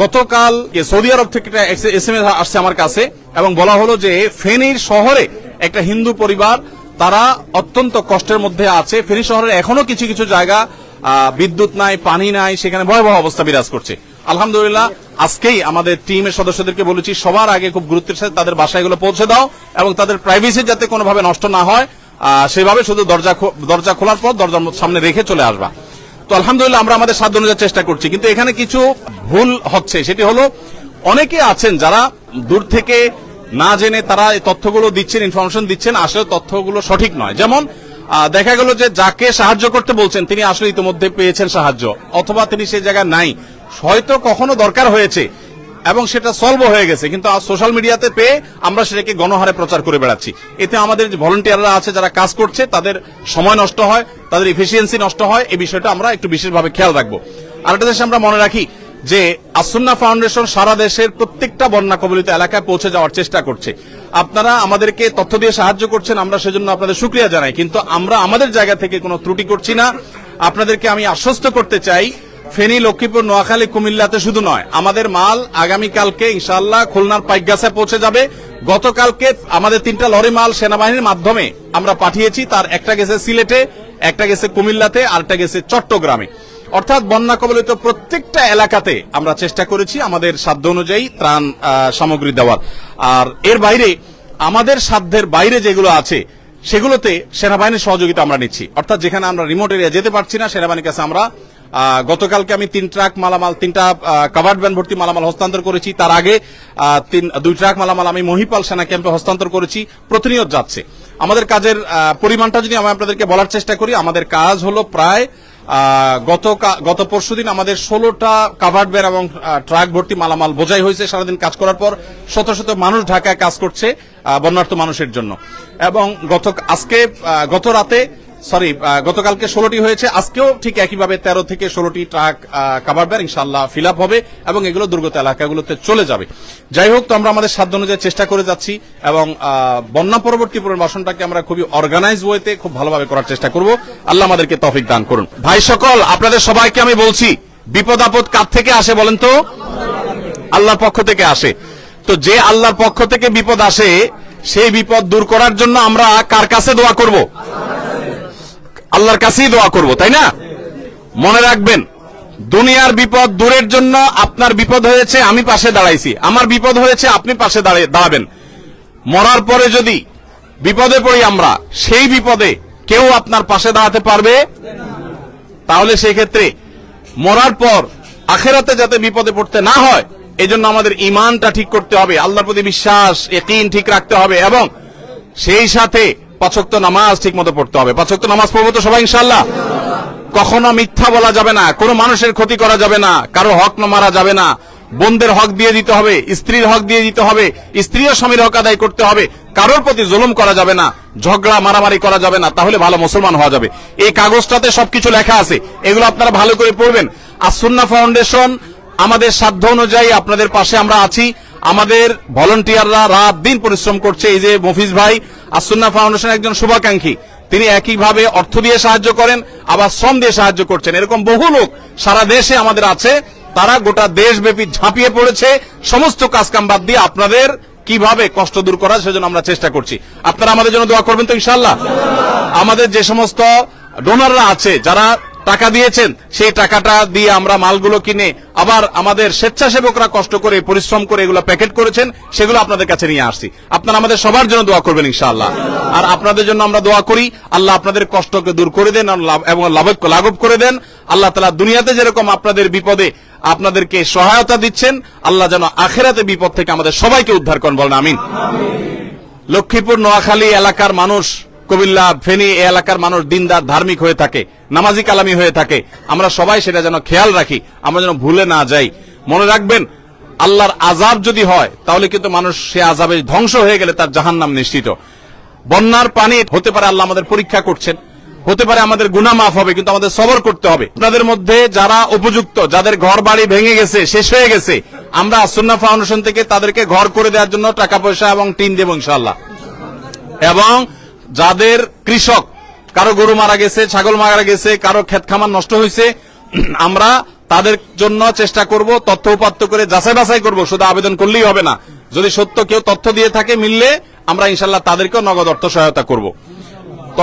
গতকাল সৌদি আরব থেকে একটা SMS আসছে আমার কাছে এবং বলা হলো যে ফেনীর শহরে একটা হিন্দু পরিবার তারা অত্যন্ত কষ্টের মধ্যে আছে। ফেনী শহরের এখনো কিছু কিছু জায়গা বিদ্যুৎ নাই, পানি নাই, সেখানে ভয়াবহ অবস্থা বিরাজ করছে। আলহামদুলিল্লাহ আজকেই আমাদের টিমের সদস্যদেরকে বলেছি সবার আগে খুব গুরুত্বের সাথে তাদের বাসায় এগুলো পৌঁছে দাও এবং তাদের প্রাইভেসি যাতে কোনোভাবে নষ্ট না হয় সেভাবে শুধু দরজা খোলার পর দরজার সামনে রেখে চলে আসবা। তো আলহামদুলিল্লাহ আমরা আমাদের সাধ্য অনুযায়ী চেষ্টা করছি, কিন্তু এখানে কিছু ভুল হচ্ছে। সেটি হলো অনেকে আছেন যারা দূর থেকে না জেনে তারা এই তথ্যগুলো দিচ্ছেন, ইনফরমেশন দিচ্ছেন, আসলে তথ্যগুলো সঠিক নয়। যেমন দেখা গেল যে যাকে সাহায্য করতে বলছেন তিনি আসলে ইতিমধ্যে পেয়েছেন সাহায্য, অথবা তিনি সেই জায়গায় নাই, হয়তো কখনো দরকার হয়েছে এবং সেটা সলভ হয়ে গেছে, কিন্তু সোশ্যাল মিডিয়াতে পেয়ে আমরা সেটাকে গণহারে প্রচার করে বেড়াচ্ছি। এতে আমাদের যে ভলান্টিয়াররা আছে যারা কাজ করছে তাদের সময় নষ্ট হয়, তাদের এফিসিয়েন্সি নষ্ট হয়। এই বিষয়টা আমরা একটু বিশেষভাবে খেয়াল রাখবো। আরেকটা জিনিস আমরা মনে রাখি যে আসুন্নাহ ফাউন্ডেশন সারা দেশের প্রত্যেকটা বন্যা কবলিত এলাকায় পৌঁছে যাওয়ার চেষ্টা করছে। আপনারা আমাদেরকে তথ্য দিয়ে সাহায্য করছেন, আমরা সেজন্য আপনাদের শুকরিয়া জানাই, কিন্তু আমরা আমাদের জায়গা থেকে কোনো ত্রুটি করছি না। আপনাদেরকে আমি আশ্বস্ত করতে চাই ফেনী, লক্ষ্মীপুর, নোয়াখালী, কুমিল্লাতে শুধু নয়, আমাদের মাল আগামীকালকে ইনশাআল্লাহ খুলনার পাইকগাছে পৌঁছে যাবে। গতকালকে আমাদের 3টা লরি মাল সেনাবাহিনীর মাধ্যমে আমরা পাঠিয়েছি, তার একটা গেছে সিলেটে, একটা গেছে কুমিল্লাতে, আরেকটা গেছে চট্টগ্রামে। অর্থাৎ বন্যা কবলিত প্রত্যেকটা এলাকাতে আমরা চেষ্টা করেছি আমাদের সাধ্য অনুযায়ী ত্রাণ সামগ্রী দেওয়ার। আর এর বাইরে আমাদের সাধ্যের বাইরে যেগুলো আছে সেগুলোতে সেনাবাহিনীর সহযোগিতা আমরা নিচ্ছি। অর্থাৎ যেখানে আমরা রিমোট এরিয়া যেতে পারছি না, সেনাবাহিনীর কাছে আমরা গতকালকে আমি 3 ট্রাক মালামাল, 3টা কাভার্ড ভ্যান ভর্তি মালামাল হস্তান্তর করেছি। তার আগে 2 ট্রাক মালামাল আমি মহিপাল সেনা ক্যাম্পে হস্তান্তর করেছি। প্রতিনিয়ত যাচ্ছে। আমাদের কাজের পরিমাণটা যদি আমি আপনাদেরকে বলার চেষ্টা করি, আমাদের কাজ হলো প্রায় গত পরশুদিন আমাদের 16টা কাভার্ড ভ্যান এবং ট্রাক ভর্তি মালামাল বোঝাই হয়েছে। সারাদিন কাজ করার পর শত শত মানুষ ঢাকায় কাজ করছে বন্যার্ত মানুষের জন্য। এবং গতকালকে 16টি হয়েছে, আজকেও ঠিক একইভাবে 13 থেকে 16টি ট্রাক কাভার্ড ভ্যান ইনশাআল্লাহ ফিল আপ হবে এবং এগুলো দুর্গত এলাকাগুলোতে চলে যাবে। যাই হোক, তো আমরা আমাদের সাধ্য অনুযায়ী চেষ্টা করে যাচ্ছি এবং বন্যা পরবর্তী পুনর্বাসনটাকে আমরা খুবই অর্গানাইজ ওয়েতে খুব ভালোভাবে করার চেষ্টা করব। আল্লাহ আমাদেরকে তৌফিক দান করুন। ভাই সকল, আপনাদের সবাইকে আমি বলছি, বিপদ আপদ কার থেকে আসে বলেন তো? আল্লাহর পক্ষ থেকে আসে। তো যে আল্লাহর পক্ষ থেকে বিপদ আসে, সেই বিপদ দূর করার জন্য আমরা কার কাছে দোয়া করব? আল্লাহর কাছেই দোয়া করব, তাই না? মনে রাখবেন, দুনিয়ার বিপদ দূরের জন্য আপনার বিপদ হয়েছে, আমি পাশে দাঁড়াইছি, আমার বিপদ হয়েছে, আপনি পাশে দাঁড়াবেন। মরার পরে যদি বিপদে পড়ি আমরা, সেই বিপদে কেউ আপনার পাশে দাঁড়াতে পারবে? তাহলে সেই ক্ষেত্রে মরার পর আখিরাতে যাতে বিপদে পড়তে না হয়, এজন্য আমাদের ঈমানটা ঠিক করতে হবে, আল্লাহর প্রতি বিশ্বাস, ইয়াকিন ঠিক রাখতে হবে এবং সেই সাথে 5 ওয়াক্ত নামাজ ঠিক মতো পড়তে হবে। 5 ওয়াক্ত নামাজ পড়বো তো সবাই ইনশাআল্লাহ? কখনো মিথ্যা বলা যাবে না, কোনো মানুষের ক্ষতি করা যাবে না, কারো হক মারা যাবে না, বোনদের হক দিয়ে দিতে হবে, স্ত্রীর হক দিয়ে দিতে হবে, স্ত্রীও স্বামীর হক আদায় করতে হবে, কারোর প্রতি জুলুম করা যাবে না, ঝগড়া মারামারি করা যাবে না, তাহলে ভালো মুসলমান হওয়া যাবে। এই কাগজটাতে সবকিছু লেখা আছে, এগুলো আপনারা ভালো করে পড়বেন। আসুন্নাহ ফাউন্ডেশন আমাদের সাধ্য অনুযায়ী আপনাদের পাশে আমরা আছি। আমাদের ভলান্টিয়াররা রাত দিন পরিশ্রম করছে। এই যে মফিজ ভাই আসুন্নাহ ফাউন্ডেশন একজন শুভাকাঙ্ক্ষী, তিনি একইভাবে অর্থ দিয়ে সাহায্য করেন, আবার শ্রম দিয়ে সাহায্য করছেন। এরকম বহু লোক সারা দেশে আমাদের আছে, তারা গোটা দেশব্যাপী ঝাঁপিয়ে পড়েছে সমস্ত কাজকাম বাদ দিয়ে আপনাদের কিভাবে কষ্ট দূর করা, সেজন্য আমরা চেষ্টা করছি। আপনারা আমাদের জন্য দোয়া করবেন তো ইনশাআল্লাহ? আমাদের যে সমস্ত ডোনাররা আছে, যারা টাকা দিয়েছেন, সেই টাকাটা দিয়ে আমরা মালগুলো কিনে, আবার আমাদের স্বেচ্ছাসেবকরা কষ্ট করে পরিশ্রম করে এগুলো প্যাকেট করেছেন, সেগুলো আপনাদের কাছে নিয়ে আসছি। আপনারা আমাদের সবার জন্য দোয়া করবেন ইনশাআল্লাহ। আর আপনাদের জন্য আমরা দোয়া করি, আল্লাহ আপনাদের কষ্টকে দূর করে দেন এবং লাঘব করে দেন। আল্লাহ তাআলা দুনিয়াতে যেরকম আপনাদের বিপদে আপনাদেরকে সহায়তা দিচ্ছেন, আল্লাহ যেন আখিরাতে বিপদ থেকে আমাদের সবাইকে উদ্ধার করেন, বলেন আমিন। লক্ষ্মীপুর, নোয়াখালী এলাকার মানুষ, কুমিল্লা, ফেনী এলাকার মানুষ দিনদার, ধার্মিক হয়ে থাকে, নামাজি কালামি হয়ে থাকে। আমরা সবাই সেটা যেন খেয়াল রাখি, আমরা যেন ভুলে না যাই। মনে রাখবেন, আল্লাহর আযাব যদি হয় তাহলে কিন্তু মানুষ সে আযাবে ধ্বংস হয়ে গেলে তার জাহান্নাম নিশ্চিত। বন্যার পানি হতে পারে আল্লাহ আমাদের পরীক্ষা করছেন, হতে পারে আমাদের গুনাহ মাফ হবে, কিন্তু আমাদের সবর করতে হবে। আপনাদের মধ্যে যারা উপযুক্ত, যাদের ঘর বাড়ি ভেঙে গেছে, শেষ হয়ে গেছে, আমরা আসুন্নাহ ফাউন্ডেশন থেকে তাদেরকে ঘর করে দেওয়ার জন্য টাকা পয়সা এবং টিন দেব ইনশাআল্লাহ। এবং যাদের কৃষক, কারো গরু মারা গেছে, ছাগল মারা গেছে, কারো ক্ষেত খামার নষ্ট হয়েছে, আমরা তাদের জন্য চেষ্টা করব, তথ্য উপাত্ত করে যাচাই বাছাই করব, শুধু আবেদন করলেই হবে না। যদি সত্য কেউ তথ্য দিয়ে থাকে মিললে আমরা ইনশাল্লাহ তাদেরকেও নগদ অর্থ সহায়তা করব।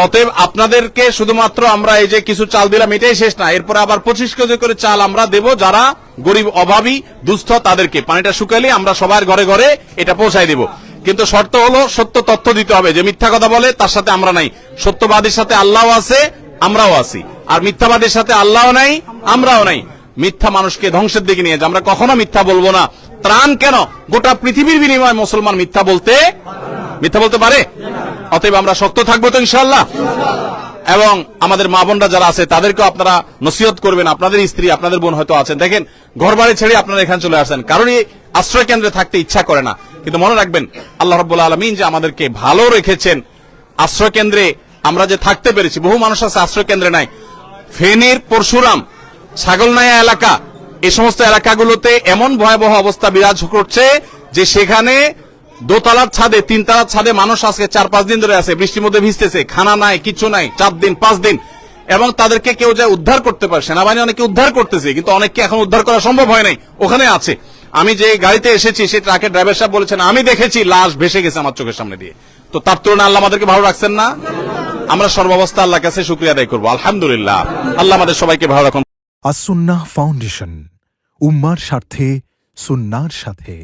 অতএব আপনাদেরকে শুধুমাত্র আমরা এই যে কিছু চাল দিলাম এটাই শেষ না, এরপরে আবার 25 কেজি করে চাল আমরা দেব যারা গরিব, অভাবী, দুস্থ তাদেরকে। পানিটা শুকালে আমরা সবার ঘরে ঘরে এটা পৌঁছায় দেব। কিন্তু শর্ত হলো সত্য তথ্য দিতে হবে। যে মিথ্যা কথা বলে তার সাথে আমরা নাই। সত্যবাদীর সাথে আল্লাহও আছে, আমরাও আছি। আর মিথ্যাবাদীর সাথে আল্লাহও নাই, আমরাও নাই। মিথ্যা মানুষকে ধ্বংসের দিকে নিয়ে যায়। আমরা কখনো মিথ্যা বলবো না। ত্রাণ কেন, গোটা পৃথিবীর বিনিময়ে মুসলমান মিথ্যা বলতে পারে? অতএব আমরা শক্ত থাকবো তো ইনশাআল্লাহ। এবং আমাদের মা বোনরা যারা আছে তাদেরকেও আপনারা নসিহত করবেন। আপনাদের স্ত্রী, আপনাদের বোন হয়তো আছেন, দেখেন ঘর বাড়ি ছেড়ে আপনারা এখানে চলে আসেন, কারণ এই আশ্রয় কেন্দ্রে থাকতে ইচ্ছা করে না। কিন্তু মনে রাখবেন আল্লাহ রাব্বুল আলামিন যে আমাদেরকে ভালো রেখেছেন। আশ্রয় কেন্দ্রে আমরা যে থাকতে পেরেছি, বহু মানুষ আছে আশ্রয় কেন্দ্রে নাই। ফেনীর পরশুরাম, ছাগলনাইয়া এলাকা, এই সমস্ত এলাকাগুলোতে এমন ভয়াবহ অবস্থা বিরাজ করছে যে সেখানে দোতলার ছাদে, 3 তলার ছাদে মানুষ আজকে 4-5 দিন ধরে আছে, বৃষ্টির মধ্যে ভিজতেছে, খানা নাই, কিছু নাই, 4 দিন 5 দিন। এবং তাদেরকে কেউ যা উদ্ধার করতে পারে, সেনাবাহিনী অনেকে উদ্ধার করতেছে, কিন্তু অনেককে এখন উদ্ধার করা সম্ভব হয় নাই, ওখানে আছে। আমি যে গাড়িতে এসেছি সেই ট্রাকের ড্রাইভার সাহেব বলেছেন আমি দেখেছি লাশ ভেসে গেছে আমার চোখের সামনে দিয়ে। তো তার তুলনায় আল্লাহ আমাদেরকে ভালো রাখছেন না? আমরা সর্বাবস্থা আল্লাহর কাছে শুকরিয়া আদায় করবো। আলহামদুলিল্লাহ, আল্লাহ আমাদের সবাইকে ভালো রাখুন। আসুন্নাহ ফাউন্ডেশন, উম্মার স্বার্থে সুন্নাহর সাথে।